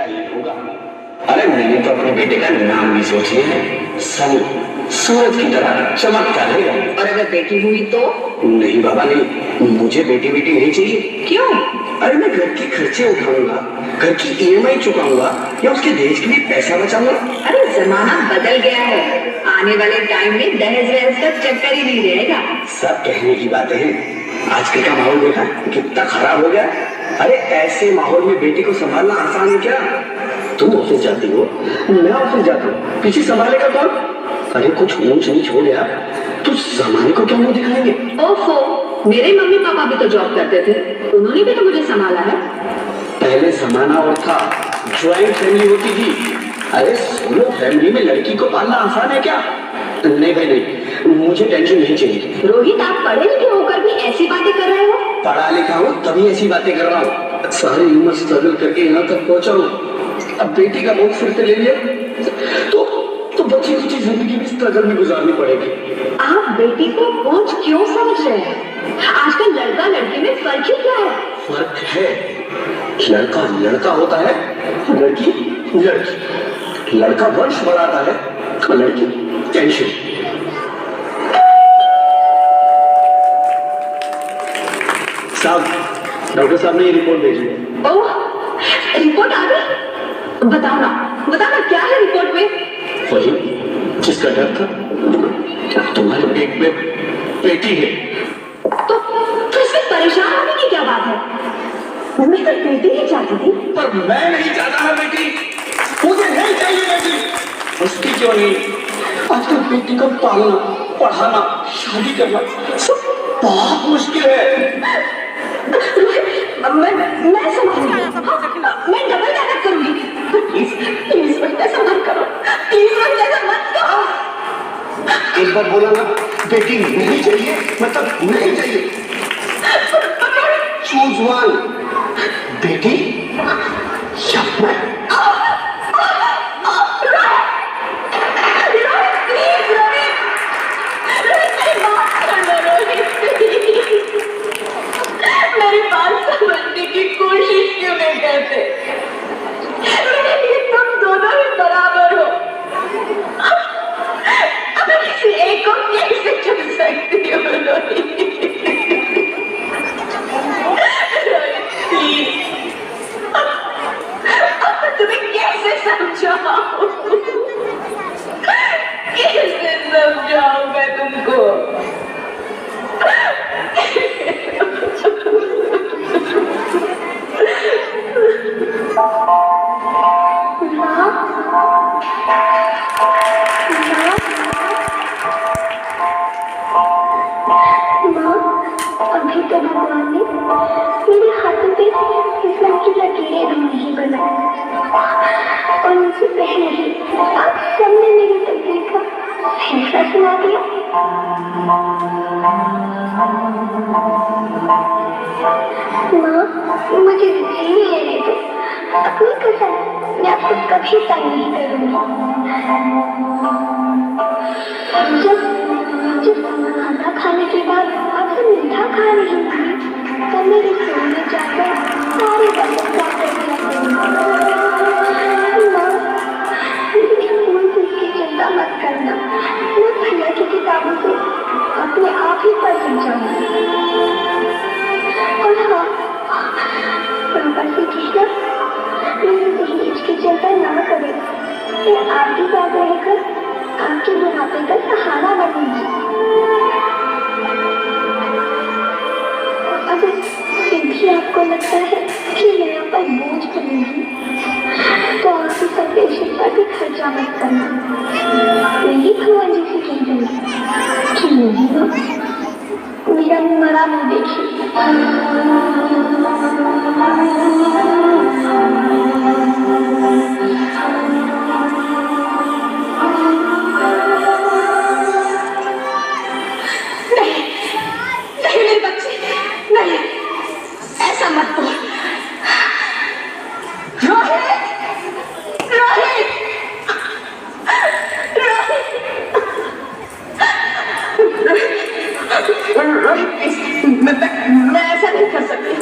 बेटा ही होगा। अरे मैंने तो अपने बेटे का नाम भी सोच लिया है, सनी, सूरज की तरह चमकता रहेगा। और अगर बेटी हुई तो? नहीं बाबा नहीं, मुझे बेटी नहीं चाहिए। क्यों? अरे मैं घर के खर्चे उठाऊंगा, घर की EMI चुकाऊंगा या उसके दहेज के लिए पैसा बचाऊंगा। अरे जमाना बदल गया है, आने वाले टाइम में दहेज वहेज का चक्कर ही नहीं रहेगा। सब कहने की बातें हैं, आजकल का माहौल देखा कितना खराब हो गया। अरे ऐसे माहौल में बेटी को संभालना आसान है क्या? तुम ऑफिस जाती हो, मैं ऑफिस जाता हूँ, पीछे संभालेगा कौन? अरे कुछ ऊंच नीच हो गया तो जमाने को क्या मुंह दिखाएंगे? ओफो, मेरे मम्मी पापा भी तो जॉब करते थे, उन्होंने भी तो मुझे संभाला है। पहले जमाना और था, ज्वाइंट फैमिली होती थी। अरे सोलो फैमिली में लड़की को पालना आसान है क्या? नहीं भाई नहीं, मुझे टेंशन नहीं चाहिए। रोहित, आप पढ़े लिखे होकर भी ऐसी बातें कर रहे हो? पढ़ा लिखा हूँ तभी ऐसी बातें कर रहा हूँ, सारी उम्र स्ट्रगल करके यहाँ तक पहुंचा हूँ। अब बेटी का मुख फिर से ले लिया तो बची कुछ जिंदगी में स्ट्रगल में गुजारनी पड़ेगी। आप बेटी को बोझ क्यों समझ रहे हैं? आजकल लड़का लड़की में फर्क ही क्या है? फर्क है, लड़का लड़का होता है, लड़की लड़की। लड़का वंश बढ़ाता है, लड़की टेंशन। साहब, डॉक्टर साहब ने ये रिपोर्ट भेजी है। ओह, रिपोर्ट आ गई? बताना क्या है रिपोर्ट में? वही जिसका डर था, तुम्हारे पेट में बेटी है। तो इसमें परेशान होने की क्या बात है? मैं तो बेटी ही चाहती थी। पर मैं नहीं चाहता है बेटी, मुझे नहीं चाहिए बेटी। उसकी क्यों नहीं? आजकल बेटी को पालना, पढ़ाना, शादी करना सब बहुत मुश्किल है। मैं संभालूंगी, मैं डबल मेहनत करूंगी। प्लीज मुझे संभाल करो, प्लीज मुझे ऐसा मत करो। एक बार बोला ना, बेटी नहीं चाहिए मतलब नहीं चाहिए। चूज वन, बेटी या मैं। मेरी बात समझने की कोशिश क्यों नहीं करते? मेरे लिए तुम दोनों ही बराबर हो। मैं किसी एक को कैसे चुन सकती हूँ? तुम्हें कैसे समझाऊं? कैसे समझाऊं मैं तुमको? अभी तो भगवान ने मेरे हाथों पे इस्लाम की लकीरें भी नहीं बनाई, और उनसे पहले ही आप सबने मेरी तकदीर का फैसला सुना दिया। माँ, मुझे जी लेने दो, अपनी कसम, मैं आपको कभी तंग नहीं करूंगी। जब खाना खाने के बाद आपसे मीठा खा रही थी, तब मेरे सोने जाकर सारे बर्तन साफ कर दिया करूंगी। इसकी चिंता मत करना, मैं भैया की किताबों से अपने आप ही पढ़ जाऊंगी। और हाँ, पापा से कहना मेरे दहेज की चिंता ना करें, मैं आपके साथ रहकर आपके बुढ़ापे का सहारा बनूंगी। अगर फिर भी आपको लगता है कि मैं आप पर बोझ बनूंगी, तो आप इस ऑपरेशन पर भी खर्चा मत करना। मेरी भगवान जी से कह दूंगी कि नहीं ना, मेरा मरा मुँह देखिए। नहीं मेरे बच्चे, नहीं, ऐसा मत बोल। रोहित, रोहित, रोहित, मैं ऐसा नहीं कर सकती।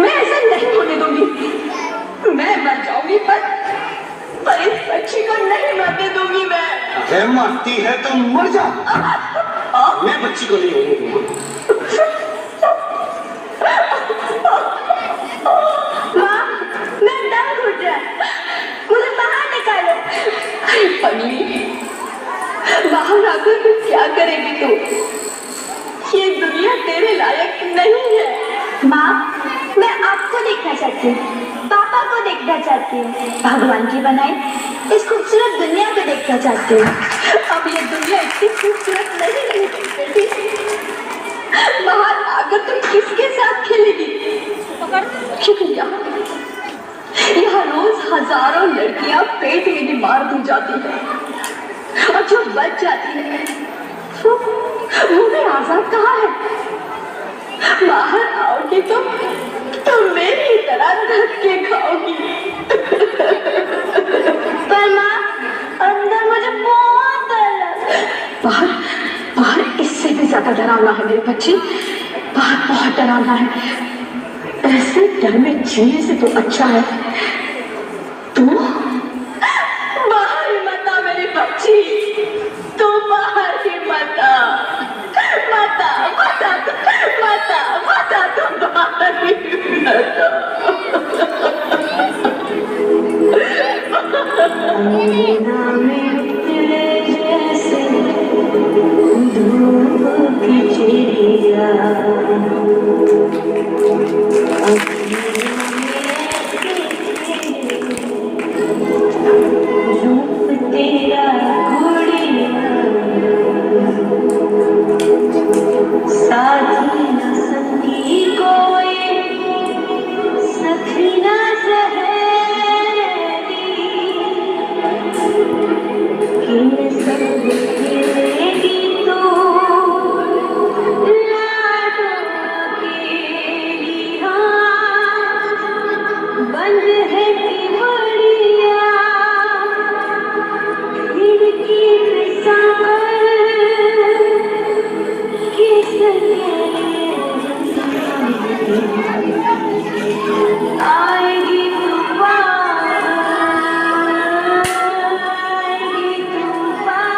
मैं ऐसा मारती है तो मर जा। मैं बच्ची को नहीं होने दूंगा। माँ, मैं दम घुट रहा है, मुझे बाहर निकालो। पगली, बाहर आकर तू क्या करेगी तू? ये दुनिया तेरे लायक नहीं है। माँ, मैं आपको देखना चाहती हूँ, पापा को देखना चाहती हूँ, भगवान की बनाई इस खूबसूरत दुनिया को देखना चाहती हूँ। अब ये दुनिया इतनी खूबसूरत नहीं है बेटी। बाहर आकर तुम किसके साथ खेलेगी? क्योंकि यहाँ रोज हजारों लड़कियां पेट में भी मार दी जाती है, और जो बच जाती है वो भी आजाद कहाँ है? बाहर आओगी तो मेरी तरह धक्के खाओगी। पर माँ, अंदर मुझे बहुत डर लग रहा है। बाहर इससे भी ज्यादा डरावना है मेरे बच्चे, बाहर बहुत डरावना है। ऐसे डर में जीने से तो अच्छा है तू बाहर ही मत आ मेरी बच्ची, तू बाहर ही मत आ, मत आ, मत आ, मत आ, मत आ, तू बाहर ही मत आ। अंगना में तेरे जैसे धूप की चिड़िया, रूप तेरा घोड़िया, साथी न संगी कोई, सखी न सहेली, किन संग खेलेगी तू लाडो अकेली। हाँ, बंद है कि बढ़िया खिड़की पे सांवर किस आएगी तूफान, आएगी तूफान।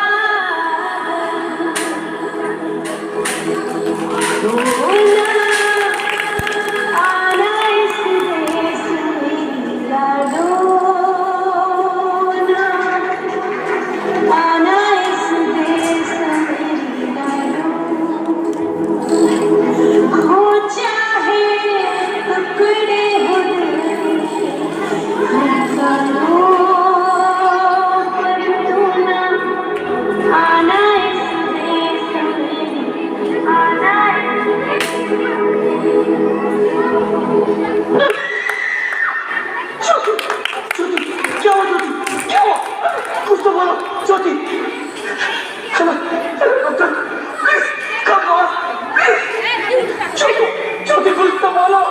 आना इस देश में लाडो, आना इस देश में लाडो। हो चाहे टुकड़े हो करो, पर तू ना आना इस देश में, आना क्या हुआ ज्योति? क्या हुआ? कुछ तो बोलो ज्योति। चलो डॉक्टर, प्लीज कम आवाज, प्लीज। ज्योति कुछ तो बोलो,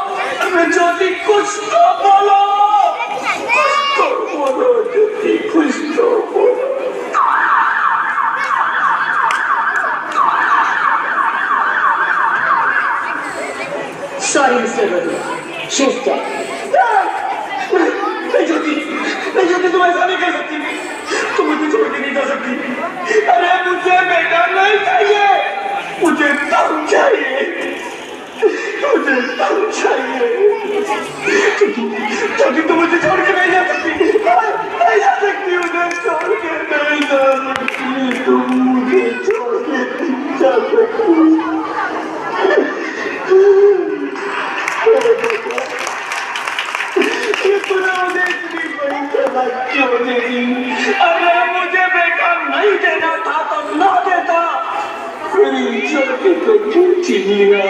ज्योति कुछ तो बोलो, कुछ तो बोलो ज्योति, कुछ तो बोलो। Sorry, Mr. Rodeo. She's dead. नहीं ज्योति, तुम ऐसा नहीं कर सकती, तुम मुझे छोड़ के नहीं जा सकती। अरे मुझे बेटा नहीं चाहिए, मुझे दम चाहिए, मुझे दम चाहिए। ज्योति तुम मुझे छोड़ के नहीं जा सकती, नहीं जा सकती, मुझे छोड़ के नहीं जा सकती, तुम मुझे छोड़ के नहीं जा सकती। क्यों दे दी? अरे मुझे बेटा नहीं देना था तो ना देता, मेरी ज्योति को क्यों छीन लिया,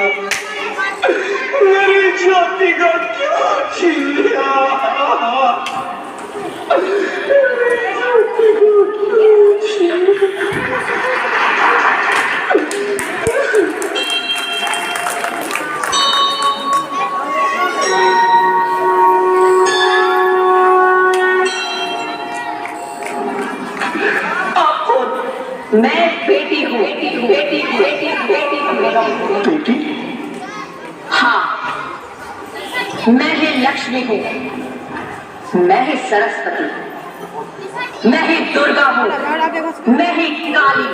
मेरी ज्योति को क्यों छीन लिया, मेरी ज्योति को क्यों छीन लिया। मैं बेटी हूँ, बेटी। बेटी? हाँ, मैं ही लक्ष्मी हूँ, मैं ही सरस्वती, मैं ही दुर्गा हूँ, मैं ही काली,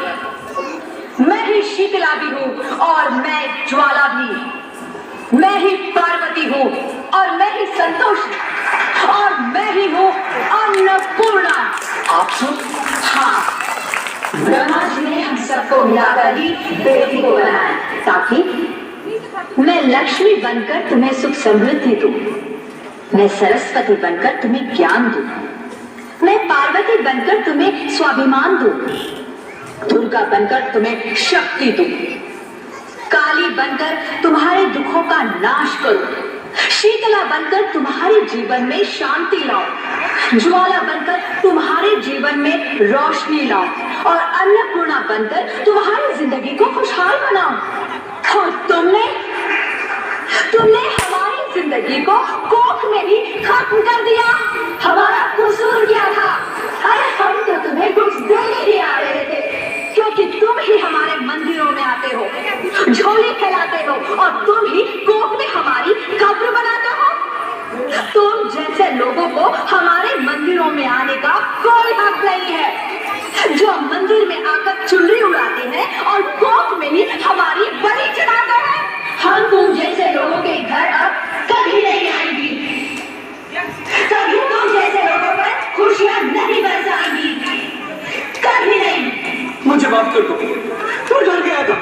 मैं ही शीतला भी हूँ और मैं ज्वाला भी, मैं ही पार्वती हूँ और मैं ही संतोषी और मैं ही हूँ अन्नपूर्णा। आप सब? हाँ, ब्रह्मा जी ने हम सबको मिलाकर ही बेटी को बनाया ताकि मैं लक्ष्मी बनकर तुम्हें सुख समृद्धि दूं, मैं सरस्वती बनकर तुम्हें ज्ञान दूं, मैं पार्वती बनकर तुम्हें स्वाभिमान दूं, दुर्गा बनकर तुम्हें शक्ति दूं, काली बनकर तुम्हारे दुखों का नाश करूं, शीतला बनकर तुम्हारे जीवन में शांति लाऊं, ज्वाला बनकर तुम्हारे जीवन में रोशनी लाऊं और अन्नपूर्णा बनकर तुम्हारी जिंदगी को खुशहाल बनाऊं। और तुमने हमारी जिंदगी को कोख में ही खत्म कर दिया। हमारा कसूर क्या था? अरे हम तो तुम्हें कुछ देने ही आ रहे थे, क्योंकि तुम ही हमारे मंदिरों में आते हो, झोली फैलाते हो और तुम ही कोख में हमारी कब्र बनाते हो। तुम जैसे लोगों को हमारे मंदिरों में आने का कोई हक नहीं है, जो मंदिर में आकर चुनरी उड़ाते हैं और कोख में ही हमारी बलि चढ़ाते हैं। हम तुम जैसे लोगों के घर अब कभी नहीं आएंगी, कभी तुम जैसे लोगों पर खुशियां नहीं बरसाएंगी, कभी नहीं। मुझे माफ कर दो, मैं डर गया था,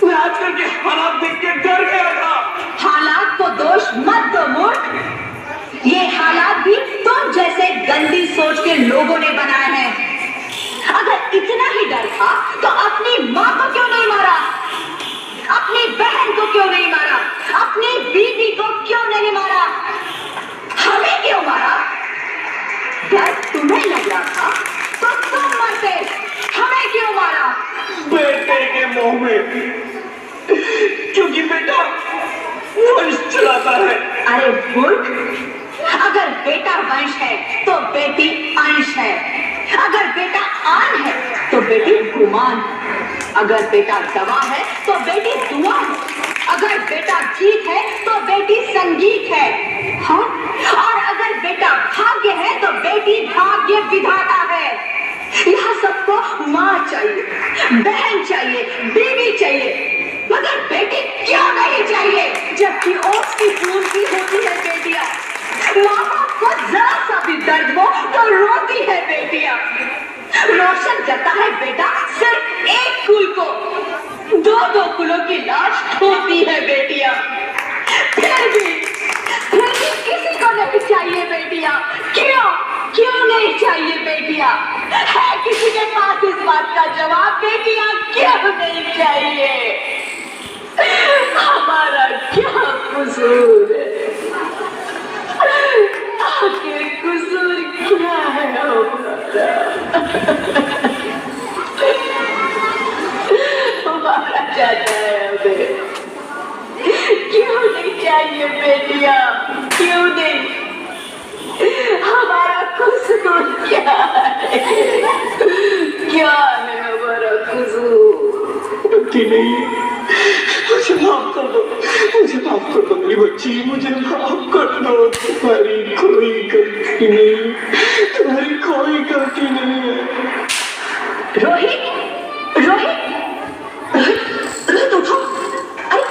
मैं आजकल के हालात देख के डर गया था। हालात को दोष मत दो मूर्ख, ये हालात भी तुम जैसे गंदी सोच के लोगों ने बनाए हैं। अगर इतना ही डर था तो अपनी माँ को क्यों नहीं मारा, अपनी बहन को क्यों नहीं मारा, अपनी बीवी को क्यों नहीं मारा, हमें क्यों मारा? डर तुम्हें लग रहा था तो तुम मरते, हमें क्यों मारा? बेटे के मुंह में, क्योंकि बेटा वंश चलाता है। अरे मूर्ख, अगर बेटा वंश है तो बेटी अंश है, अगर बेटा आन है तो बेटी गुमान, अगर बेटा दवा है तो बेटी दुआ है, अगर बेटा गीत है तो बेटी संगीत है, हाँ? और अगर बेटा भाग्य है तो बेटी भाग्य विधाता है। यहाँ सबको माँ चाहिए, बहन चाहिए, बीवी चाहिए, मगर बेटी क्यों नहीं चाहिए? जबकि ओस की पूंजी होती है बेटियां, माँ बाप को जरा सा भी दर्द हो तो रोती है बेटियां, रोशन करता है बेटा सिर्फ एक कुल को, दो दो कुलों की लाश होती है बेटियां। फिर भी किसी को नहीं चाहिए बेटियां, क्यों नहीं चाहिए बेटियां? है किसी के पास इस बात का जवाब? बेटियां क्यों नहीं चाहिए? हमारा क्या कसूर है? आखिर कसूर क्या है हमारा? चाहता है हमें, क्यों नहीं चाहिए बेटियां, क्यों नहीं? हमारा कसूर क्या है? क्या है हमारा कसूर? गलती नहीं, मुझे माफ कर दो, मुझे माफ कर दो मेरी बच्ची, मुझे माफ कर दो। तुम्हारी कोई गलती नहीं, तुम्हारी कोई गलती नहीं है। रोहित, रोहित, रोहित, रोहित उठो। अरे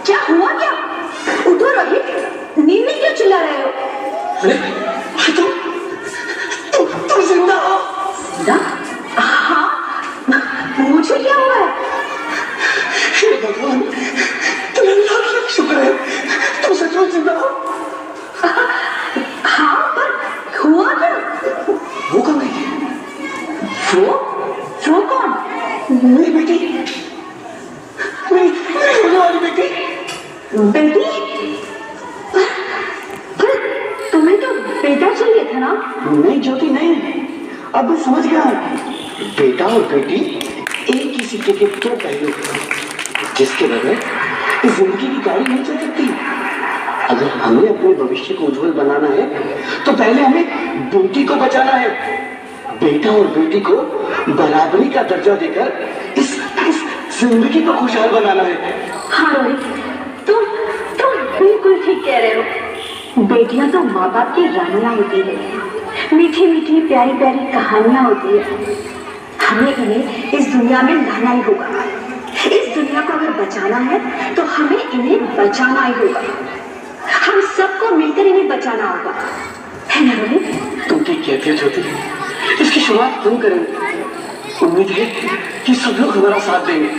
क्या हुआ क्या? उठो रोहित, नींद में क्यों चिल्ला रहे हो? अरे तुम जिंदा हो? जिंदा? हाँ, मुझे क्या हुआ है? हे भगवान, तुम्हें लाख लाख शुक्र है, तुम सचमुच जिंदा हो। हाँ, पर हुआ क्या? वो कौन है? वो कौन? मेरी बेटी, मेरी होने वाली बेटी। बेटी? पर तुम्हें तो बेटा चाहिए था ना? नहीं ज्योति नहीं, अब मैं समझ गया हूँ। बेटा और बेटी एक ही सिक्के के दो पहलू, जिसके बगैर जिंदगी की गाड़ी नहीं चल सकती। अगर हमें अपने भविष्य को उज्जवल बनाना है तो पहले हमें बेटी को बचाना है, बेटा और बेटी को बराबरी का दर्जा देकर इस जिंदगी को खुशहाल बनाना है। हाँ रोहित, तुम बिल्कुल ठीक कह रहे हो। बेटियां तो माँ बाप की रानियां होती है, मीठी मीठी प्यारी प्यारी कहानियां होती है। हमें इन्हें इस दुनिया में लाना ही होगा। इस दुनिया को अगर बचाना है तो हमें इन्हें बचाना ही होगा। हम सबको मिलकर इन्हें बचाना होगा, है ना रोहित? तुम ठीक कहती हो ज्योति, इसकी शुरुआत तुम करेंगे। उम्मीद है कि सब लोग हमारा साथ देंगे।